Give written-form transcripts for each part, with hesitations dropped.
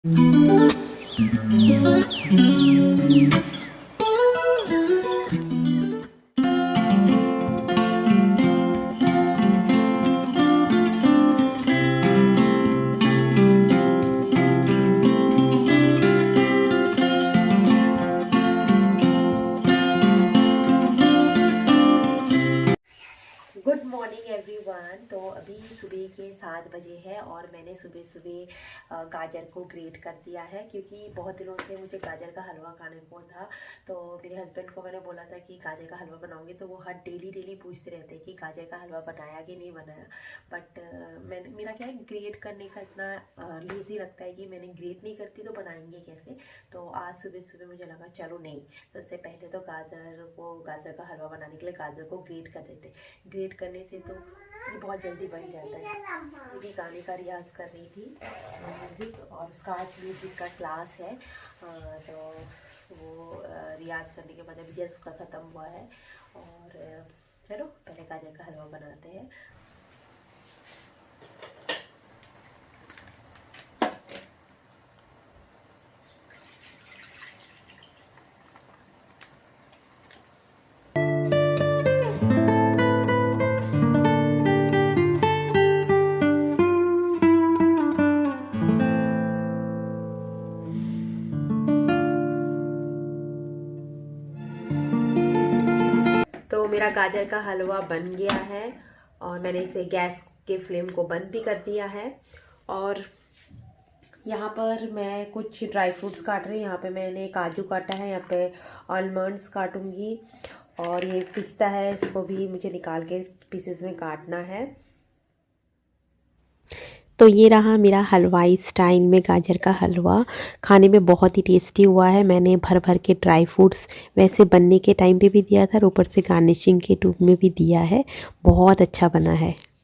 Good morning everyone. तो अभी सुबह के 7 बजे है और मैंने सुबह सुबह गाजर को ग्रेट कर दिया है, क्योंकि बहुत दिनों से मुझे गाजर का हलवा खाने को था। तो मेरे हस्बैंड को मैंने बोला था कि गाजर का हलवा बनाऊंगी, तो वो हर डेली पूछते रहते हैं कि गाजर का हलवा बनाया कि नहीं बनाया। बट मेरा क्या है, ग्रेट करने का इतना लेज़ी लगता है कि मैंने ग्रेट नहीं करती तो बनाएंगे कैसे। तो आज सुबह सुबह मुझे लगा चलो नहीं, तो उससे पहले तो गाजर का हलवा बनाने के लिए गाजर को ग्रेट कर देते। ग्रेट करने से तो ये बहुत जल्दी बन जाता है। मेरी गाने का रियाज़ कर रही थी म्यूज़िक, और उसका आज म्यूज़िक का क्लास है। तो वो रियाज़ करने के बाद अभी जस्ट उसका ख़त्म हुआ है। और चलो पहले गाजर का हलवा बनाते हैं। तो मेरा गाजर का हलवा बन गया है और मैंने इसे गैस के फ्लेम को बंद भी कर दिया है। और यहाँ पर मैं कुछ ड्राई फ्रूट्स काट रही हूँ। यहाँ पे मैंने काजू काटा है, यहाँ पे आलमंड्स काटूंगी, और ये पिस्ता है, इसको भी मुझे निकाल के पीसेस में काटना है। तो ये रहा मेरा हलवाई स्टाइल में गाजर का हलवा। खाने में बहुत ही टेस्टी हुआ है। मैंने भर भर के ड्राई फ्रूट्स वैसे बनने के टाइम पे भी दिया था और ऊपर से गार्निशिंग के रूप में भी दिया है। बहुत अच्छा बना है।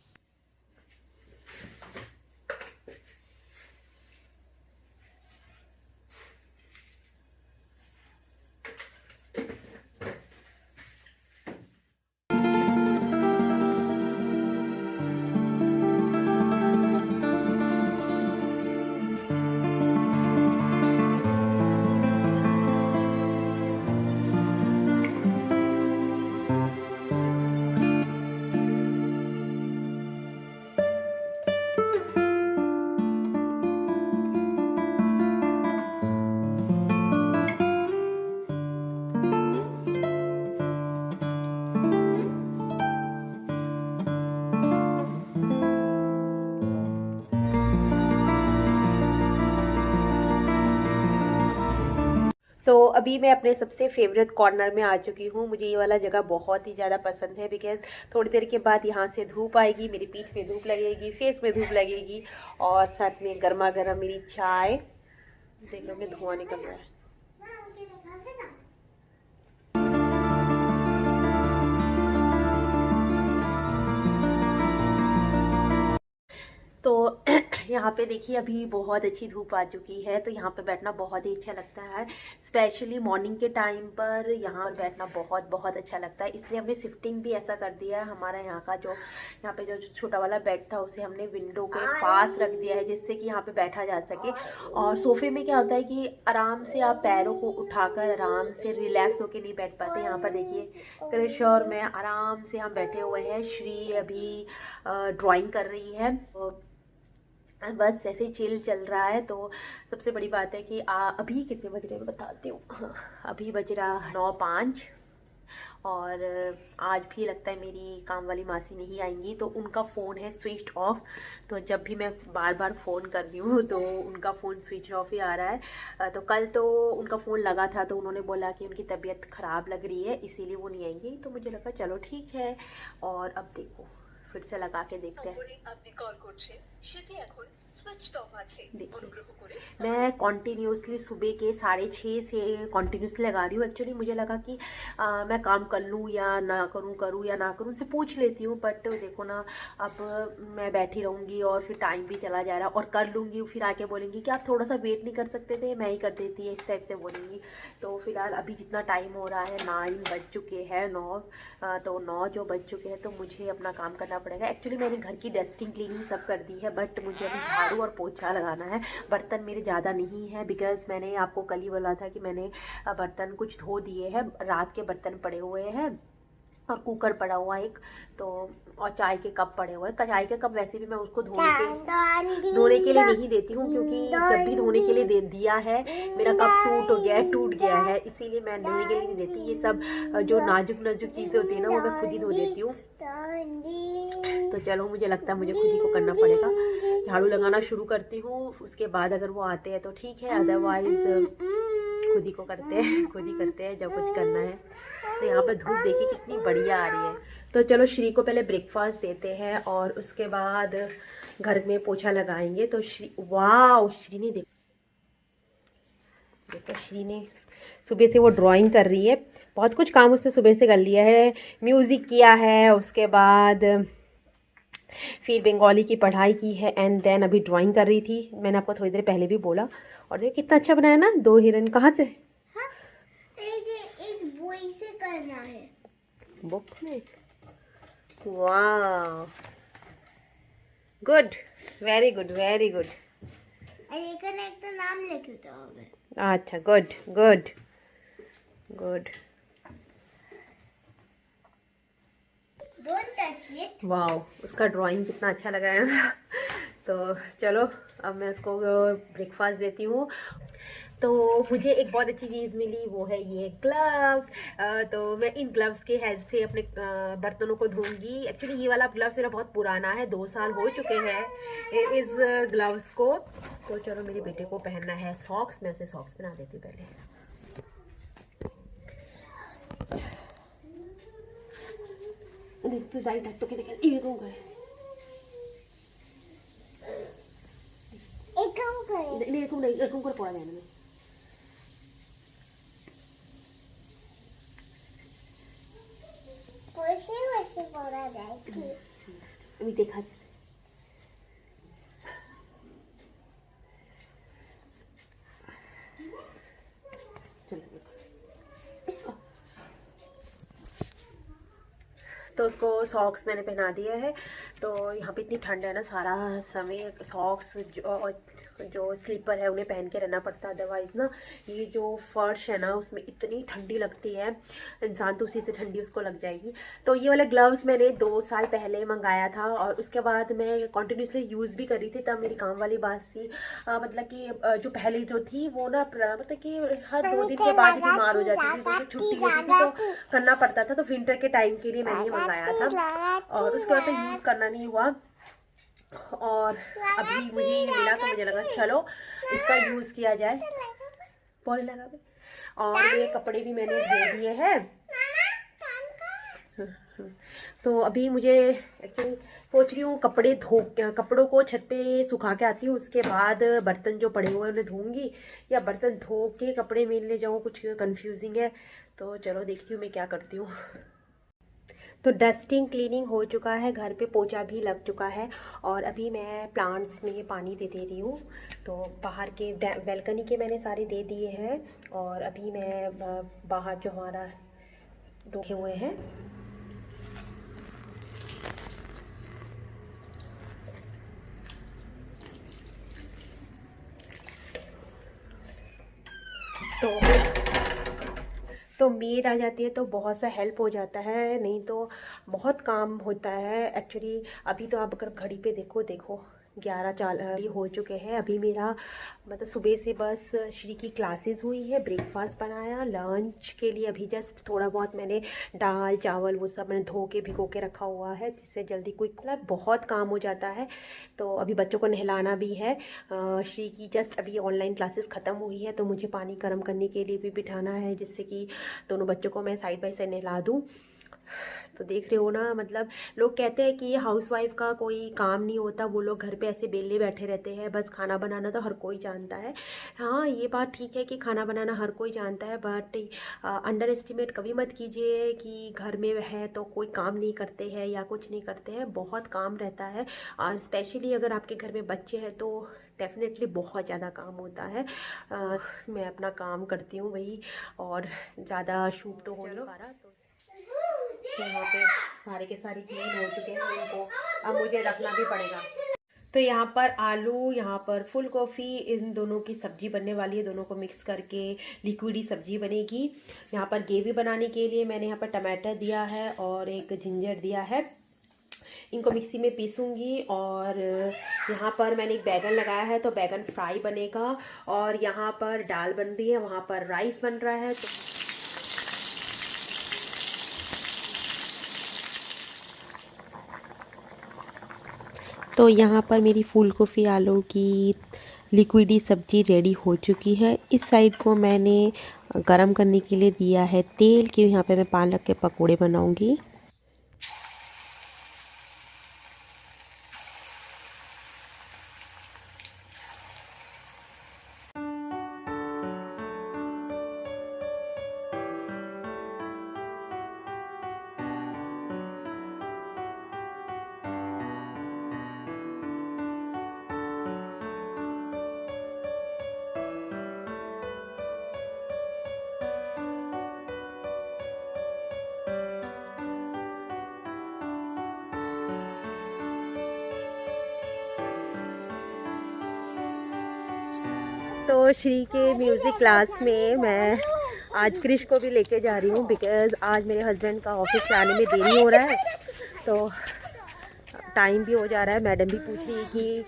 तो अभी मैं अपने सबसे फेवरेट कॉर्नर में आ चुकी हूँ। मुझे ये वाला जगह बहुत ही ज़्यादा पसंद है, बिकॉज थोड़ी देर के बाद यहाँ से धूप आएगी, मेरी पीठ में धूप लगेगी, फेस में धूप लगेगी, और साथ में गर्मा गर्म मेरी चाय। देख लो, मैं धुआं निकल रहा है। तो यहाँ पे देखिए अभी बहुत अच्छी धूप आ चुकी है, तो यहाँ पे बैठना बहुत ही अच्छा लगता है। स्पेशली मॉर्निंग के टाइम पर यहाँ पर बैठना बहुत बहुत अच्छा लगता है। इसलिए हमने शिफ्टिंग भी ऐसा कर दिया है। हमारा यहाँ पे जो छोटा वाला बेड था उसे हमने विंडो के पास रख दिया है, जिससे कि यहाँ पे बैठा जा सके। और सोफे में क्या होता है कि आराम से आप पैरों को उठाकर आराम से रिलैक्स होकर नहीं बैठ पाते। यहाँ पर देखिए कृष और मैं आराम से हम बैठे हुए हैं। श्री अभी ड्राइंग कर रही है, बस ऐसे ही चिल चल रहा है। तो सबसे बड़ी बात है कि अभी कितने बज रहे हैं मैं बताती हूँ। अभी बज रहा 9:05, और आज भी लगता है मेरी काम वाली मासी नहीं आएंगी, तो उनका फ़ोन है स्विच ऑफ। तो जब भी मैं बार बार फ़ोन कर रही हूँ तो उनका फ़ोन स्विच ऑफ ही आ रहा है। तो कल तो उनका फ़ोन लगा था, तो उन्होंने बोला कि उनकी तबीयत ख़राब लग रही है, इसीलिए वो नहीं आएंगी। तो मुझे लगा चलो ठीक है। और अब देखो फिर से लगा के देखते हैं। देखिए मैं कॉन्टीन्यूसली सुबह के 6:30 से कॉन्टीन्यूसली लगा रही हूँ। एक्चुअली मुझे लगा कि मैं काम कर लूँ या ना करूँ या ना करूँ, उनसे पूछ लेती हूँ। बट देखो ना, अब मैं बैठी रहूँगी और फिर टाइम भी चला जा रहा है, और कर लूँगी फिर आके बोलेंगी कि आप थोड़ा सा वेट नहीं कर सकते थे, मैं ही कर देती है, इस टाइप से बोलेंगी। तो फिलहाल अभी जितना टाइम हो रहा है 9 बज चुके हैं, 9 तो 9 जो बज चुके हैं, तो मुझे अपना काम करना पड़ेगा। एक्चुअली मैंने घर की डस्टिंग क्लीनिंग सब कर दी है, बट मुझे अभी झाड़ू झाड़ू और पोछा लगाना है। बर्तन मेरे ज़्यादा नहीं है बिकॉज़ मैंने आपको कल ही बोला था कि मैंने बर्तन कुछ धो दिए हैं, रात के बर्तन पड़े हुए हैं और कुकर पड़ा हुआ एक, तो और चाय के कप पड़े हुए हैं। चाय के कप वैसे भी मैं उसको धोने के लिए नहीं देती हूँ, क्योंकि जब भी धोने के लिए दे दिया है मेरा कप टूट गया है, इसीलिए मैं धोने के लिए नहीं देती। ये सब जो नाजुक चीज़ें होती है ना, वो मैं खुद ही धो देती हूँ। तो चलो, मुझे लगता है मुझे खुद ही को करना पड़ेगा। झाड़ू लगाना शुरू करती हूँ, उसके बाद अगर वो आते हैं तो ठीक है, अदरवाइज खुद ही करते हैं जब कुछ करना है। तो यहाँ पर धूप देखिए कितनी बढ़िया आ रही है। तो चलो, श्री को पहले ब्रेकफास्ट देते हैं और उसके बाद घर में पोछा लगाएंगे। तो श्री ने देखो श्री ने सुबह से वो ड्राइंग कर रही है, बहुत कुछ काम उसने सुबह से कर लिया है। म्यूज़िक किया है, उसके बाद फिर बंगाली की पढ़ाई की है, एंड देन अभी ड्राइंग कर रही थी। मैंने आपको थोड़ी देर पहले भी बोला। और देखो कितना अच्छा बनाया ना, 2 हिरन। कहाँ से? इस बोई से करना है, बुक में। वाह, गुड, वेरी गुड। एक तो नाम लिखे तो होगा। अच्छा, गुड। Don't touch it. वाह, उसका ड्राइंग कितना अच्छा लग रहा है ना। तो चलो, अब मैं उसको ब्रेकफास्ट देती हूँ। तो मुझे एक बहुत अच्छी चीज़ मिली, वो है ये ग्लव्स। तो मैं इन ग्लव्स के हेल्प से अपने बर्तनों को धोऊंगी। एक्चुअली ये वाला ग्लव्स मेरा बहुत पुराना है, 2 साल हो चुके हैं इस ग्लव्स को। तो चलो, मेरे बेटे को पहनना है सॉक्स, मैं उसे सॉक्स पहना देती हूँ पहले। देखा तो उसको सॉक्स मैंने पहना दिया है। तो यहाँ पे इतनी ठंड है ना, सारा समय सॉक्स जो स्लीपर है उन्हें पहन के रहना पड़ता है, अदरवाइज़ ना ये जो फर्श है ना उसमें इतनी ठंडी लगती है, इंसान तो उसी से ठंडी उसको लग जाएगी। तो ये वाले ग्लव्स मैंने 2 साल पहले मंगाया था और उसके बाद मैं कंटिन्यूसली यूज़ भी कर रही थी। तब मेरी काम वाली बात थी, मतलब कि जो पहले जो थी वो ना, मतलब कि हर 2 दिन के बाद ही बीमार हो जाती थी, तो छुट्टी लेती थी तो करना पड़ता था। तो विंटर के टाइम के लिए मैंने ये मंगाया था और उसके बाद तो यूज़ करना नहीं हुआ। और अभी मुझे मिला तो मुझे लगा चलो इसका यूज़ किया जाए। पॉली लगा दे। और ये कपड़े भी मैंने धो दिए हैं। तो अभी मुझे एक्चुअली सोच रही हूँ कपड़ों को छत पे सुखा के आती हूँ, उसके बाद बर्तन जो पड़े हुए हैं उन्हें धोऊंगी, या बर्तन धो के कपड़े मेलने जाऊँ, कुछ कंफ्यूजिंग है। तो चलो देखती हूँ मैं क्या करती हूँ। तो डस्टिंग क्लीनिंग हो चुका है, घर पे पोछा भी लग चुका है और अभी मैं प्लांट्स में पानी दे रही हूँ। तो बाहर के बैल्कनी के मैंने सारे दे दिए हैं और अभी मैं बाहर जो हमारा रखे हुए हैं तो मेड आ जाती है तो बहुत सा हेल्प हो जाता है, नहीं तो बहुत काम होता है एक्चुअली। अभी तो आप अगर घड़ी पे देखो 11:40 हो चुके हैं। अभी मेरा मतलब सुबह से बस श्री की क्लासेस हुई है, ब्रेकफास्ट बनाया, लंच के लिए अभी जस्ट थोड़ा बहुत मैंने दाल चावल वो सब मैंने धो के भिगो के रखा हुआ है, जिससे जल्दी क्विक बहुत काम हो जाता है। तो अभी बच्चों को नहलाना भी है। श्री की जस्ट अभी ऑनलाइन क्लासेस ख़त्म हुई है, तो मुझे पानी गर्म करने के लिए भी बिठाना है, जिससे कि दोनों बच्चों को मैं साइड बाय साइड नहला दूँ। तो देख रहे हो ना, मतलब लोग कहते हैं कि हाउसवाइफ का कोई काम नहीं होता, वो लोग घर पे ऐसे बेले बैठे रहते हैं, बस खाना बनाना तो हर कोई जानता है। हाँ, ये बात ठीक है कि खाना बनाना हर कोई जानता है, बट अंडर एस्टिमेट कभी मत कीजिए कि घर में है तो कोई काम नहीं करते हैं या कुछ नहीं करते हैं। बहुत काम रहता है और स्पेशली अगर आपके घर में बच्चे हैं तो डेफिनेटली बहुत ज़्यादा काम होता है। मैं अपना काम करती हूँ वही, और ज़्यादा शूट तो हो नहीं पा रहा। तो यहाँ पे सारे के सारे क्लीन हो चुके हैं, इनको अब मुझे रखना भी पड़ेगा। तो यहाँ पर आलू, यहाँ पर फुल कॉफ़ी, इन दोनों की सब्जी बनने वाली है। दोनों को मिक्स करके लिक्विडी सब्जी बनेगी। यहाँ पर ग्रेवी बनाने के लिए मैंने यहाँ पर टमाटर दिया है और एक जिंजर दिया है। इनको मिक्सी में पीसूँगी। और यहाँ पर मैंने एक बैगन लगाया है, तो बैगन फ्राई बनेगा। और यहाँ पर दाल बन रही है, वहाँ पर राइस बन रहा है। तो यहाँ पर मेरी फूल गोभी आलू की लिक्विडी सब्ज़ी रेडी हो चुकी है। इस साइड को मैंने गरम करने के लिए दिया है तेल, कि यहाँ पे मैं पालक के पकोड़े बनाऊँगी। तो श्री के म्यूज़िक क्लास में मैं आज क्रिश को भी लेके जा रही हूँ, बिकॉज़ आज मेरे हस्बैंड का ऑफिस से आने में देरी हो रहा है। तो टाइम भी हो जा रहा है। मैडम भी पूछ रही है कि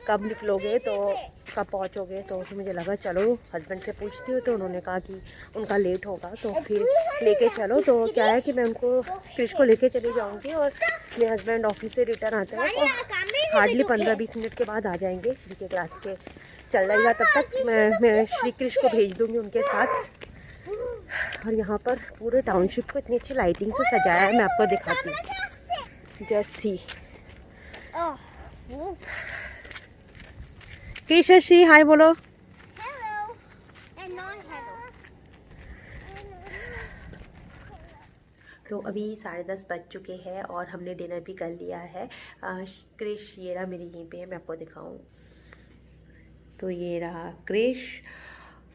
कब निकलोगे, तो कब पहुँचोगे। तो फिर मुझे लगा चलो हस्बैंड से पूछती हूँ। तो उन्होंने कहा कि उनका लेट होगा, तो फिर लेके चलो। तो क्या है कि मैं उनको क्रिश को लेके चली जाऊँगी, और मेरे हस्बैंड ऑफिस से रिटर्न आते हैं तो हार्डली 15-20 मिनट के बाद आ जाएंगे। श्री के क्लास के चल जाएगा, तब तक मैं श्री कृष को भेज दूँगी उनके साथ। और यहाँ पर पूरे टाउनशिप को इतनी अच्छी लाइटिंग से सजाया है, मैं आपको दिखाती हूँ। जैसी कृष और श्री हाय बोलो। Hello and not hello. तो अभी 10:30 बज चुके हैं और हमने डिनर भी कर लिया है। कृष ये रहा मेरे यहीं पे है, मैं आपको दिखाऊँ। तो ये रहा क्रिश,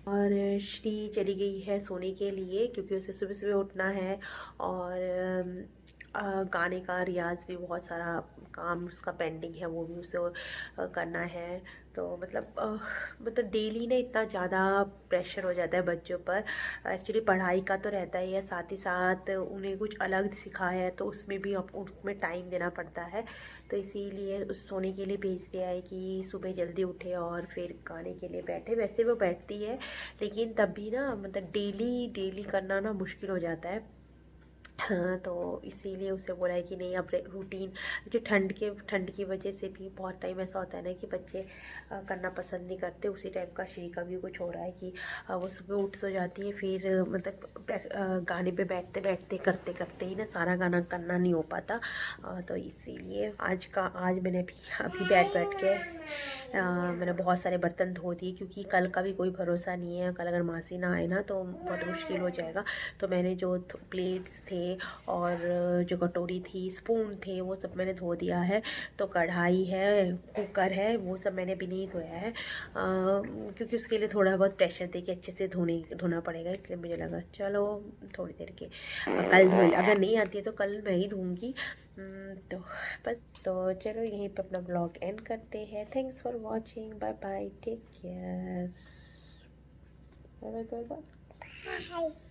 और श्री चली गई है सोने के लिए, क्योंकि उसे सुबह सुबह उठना है। और गाने का रियाज भी बहुत सारा काम उसका पेंडिंग है, वो भी उसे करना है। तो मतलब डेली ना इतना ज़्यादा प्रेशर हो जाता है बच्चों पर। एक्चुअली पढ़ाई का तो रहता ही है, साथ ही साथ उन्हें कुछ अलग सिखाया है, तो उसमें भी उसमें टाइम देना पड़ता है। तो इसीलिए उसे सोने के लिए भेज दिया है कि सुबह जल्दी उठे और फिर गाने के लिए बैठे। वैसे वो बैठती है, लेकिन तब भी ना मतलब डेली करना ना मुश्किल हो जाता है। हाँ, तो इसीलिए उसे बोला है कि नहीं अब रूटीन, क्योंकि ठंड की वजह से भी बहुत टाइम ऐसा होता है ना कि बच्चे करना पसंद नहीं करते। उसी टाइप का श्री का भी कुछ हो रहा है कि वो सुबह उठ सो जाती है, फिर मतलब गाने पे बैठते बैठते करते करते ही ना सारा गाना करना नहीं हो पाता। तो इसीलिए आज मैंने अभी बैठ के मैंने बहुत सारे बर्तन धो दिए, क्योंकि कल का भी कोई भरोसा नहीं है। कल अगर मासी ना आए ना तो बहुत मुश्किल हो जाएगा। तो मैंने जो प्लेट्स थे और जो कटोरी थी, स्पून थे, वो सब मैंने धो दिया है। तो कढ़ाई है, कुकर है, वो सब मैंने भी नहीं धोया है, क्योंकि उसके लिए थोड़ा बहुत प्रेशर दे के अच्छे से धोना पड़ेगा। इसलिए मुझे लगा चलो थोड़ी देर के कल धो, अगर नहीं आती है तो कल मैं ही धोऊँगी। तो बस, तो चलो यहीं पे अपना ब्लॉग एंड करते हैं। Thanks for watching, bye bye, take care, bye bye.